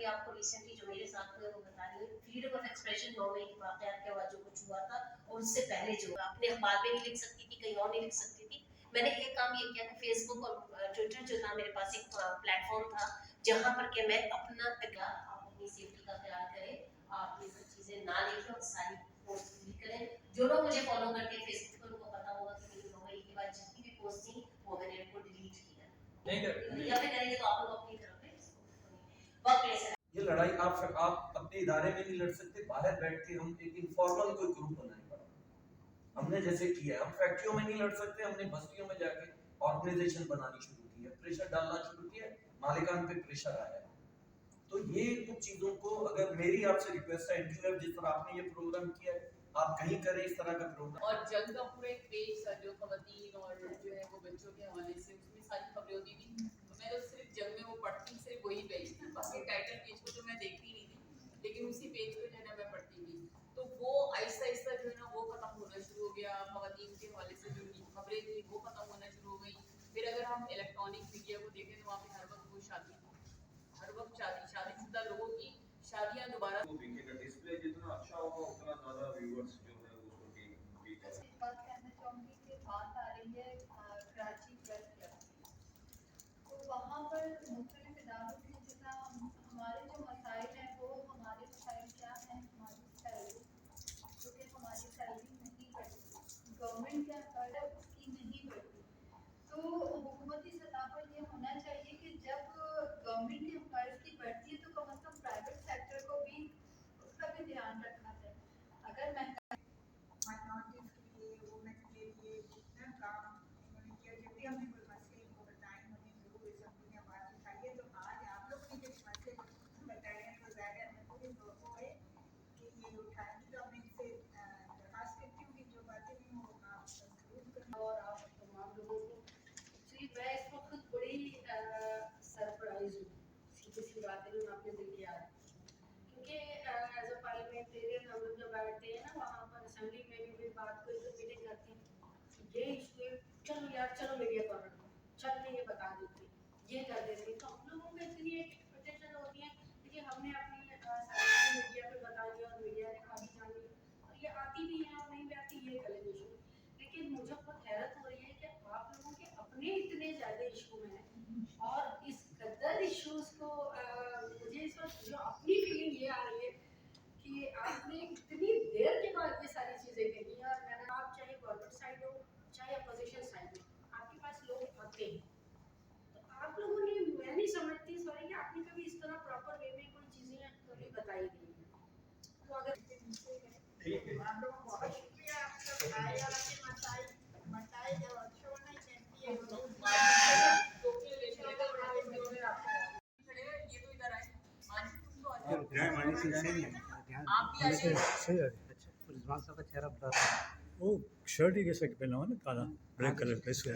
अभी आपको रिसेंटली जो मेरे साथ हुआ वो बता रही हूँ, फ्रीडम ऑफ एक्सप्रेशन लॉ में एक वाकया के बाद जो कुछ हुआ था और उससे पहले जो अपने अखबार में नहीं लिख सकती थी, कहीं और नहीं लिख सकती थी। मैंने एक काम ये किया कि फेसबुक और ट्विटर जो था, मेरे पास एक प्लेटफॉर्म था जहाँ पर के मैं अपना आप अपनी सेफ्टी का ख्याल करें, आप ये सब चीजें ना लिखें और सारी पोस्ट डिलीट करें। जो लोग मुझे फॉलो करते हैं फेसबुक पर, उनको पता होगा कि मेरी नौकरी के बाद जितनी भी पोस्ट थी वो मैंने उनको डिलीट किया। नहीं कर या फिर करेंगे तो आप लोग अपनी तरफ से वर्क प्लेस है। ये लड़ाई आप अपने इदारे में नहीं लड़ सकते, बाहर बैठ के हम एक इनफॉर्मल कोई ग्रुप बनाए पड़ा। हमने जैसे किया, हम फैक्ट्रियों में नहीं लड़ सकते, हमने बस्तियों में जाके ऑर्गेनाइजेशन बनानी शुरू की है, प्रेशर डालना शुरू किया, मालिकान पे प्रेशर आया है। तो ये कुछ चीजों को, अगर मेरी आपसे रिक्वेस्ट है एनजीओ जिस तरह आपने ये प्रोग्राम किया है, आप कहीं करें इस तरह का प्रोग्राम। और जंग का पूरा एक पेज था जो खवातीन और जो है वो बच्चों के हवाले से, उसमें सारी खबरें होती थी। तो मैं तो सिर्फ जंग में वो पढ़ती, सिर्फ वही पेज था, बाकी टाइटल पेज को तो मैं देखती नहीं थी, लेकिन उसी पेज को जो है ना मैं पढ़ती थी। तो वो आहिस्ता आहिस्ता जो है ना वो खत्म होना शुरू हो गया, खवातीन के हवाले से जो खबरें थी वो खत्म होना शुरू हो गई। फिर अगर हम इलेक्ट्रॉनिक मीडिया को देखें तो वहाँ पे हर वक्त वो शादी, हर वक्त शादीशुदा लोगों की शादियां दोबारा। डिस्प्ले जितना अच्छा होगा उतना ज्यादा व्यूअर्स जो है उसको बात कहना चाहूँगी कि बात आ रही है कराची प्रेस क्लब की। तो वहाँ पर मुख्तलिफ इदारों के जितना हमारे जो मसाइल हैं वो हमारे मसाइल क्या हैं, हमारी सैलरी, क्योंकि हमारी सैलरी नहीं बढ़ती, गवर्नमेंट क्या कर है उसकी नहीं बढ़ती। तो हुकूमती सतह पर ये होना चाहिए कि जब गवर्नमेंट के एम्प्लॉयज़ की बढ़ती है तो कम अज़ कम प्राइवेट सेक्टर को भी उसका भी ध्यान रखना चाहिए। अगर माइनॉरिटीज़ के लिए, वुमेन के लिए जितना काम उन्होंने किया, जब भी हमने कोई मसले इनको बताए उन्होंने ज़रूर असेंबली में आवाज़ उठाई है। तो आज आप लोग ने जब मसले बताए हैं तो ज़ाहिर है हमें पूरी तवक्को है कि ये उठाएंगे। तो हमने इनसे दरख्वास्त करती हूँ कि जो बातें भी हों आप ज़रूर करें। और आप तमाम लोगों को एक्चुअली मैं इस वक्त खुद बड़ी सरप्राइज हूँ, सीधी सी बात है, मैं अपने दिल की आ रही हूँ, क्योंकि एज अ पार्लियामेंटेरियन हम लोग जब बैठते हैं ना वहाँ पर असेंबली में भी बात कोई तो मीटिंग करते हैं, ये इशू चलो यार चलो मीडिया पर रखो, चल मैं ये बता देती ये कर देती। तो हम लोगों को इतनी एक एक्सपेक्टेशन होती है कि हमने अपनी मीडिया पर बता दिया और मीडिया ने आगे जानी, और ये आती भी है और नहीं भी आती, ये करें इशू। लेकिन मुझे बहुत हैरत हो रही है कि आप लोगों के अपने इतने ज़्यादा इशू हैं और इस कदर इश्यूज को मुझे इस वक्त जो अपनी फीलिंग ये आ रही है कि आपने इतनी देर के बाद ये सारी चीज़ें कही हैं। और मैंने, आप चाहे गवर्नमेंट साइड हो चाहे अपोजिशन साइड हो, आपके पास लोग आते हैं, तो आप लोगों ने, मैं नहीं समझती सॉरी कि आपने कभी इस तरह प्रॉपर वे में कोई चीज़ें कभी बताई नहीं है। तो अगर ठीक है, आप लोगों को बहुत शुक्रिया, आप सब आए और अपने मसाइल जो अच्छे होना चाहती है वो सही है। अच्छा, रिजवान साहब का चेहरा बता रहा है, वो शर्ट ही कैसे पहना हुआ ना, काला ब्लैक कलर का, इसलिए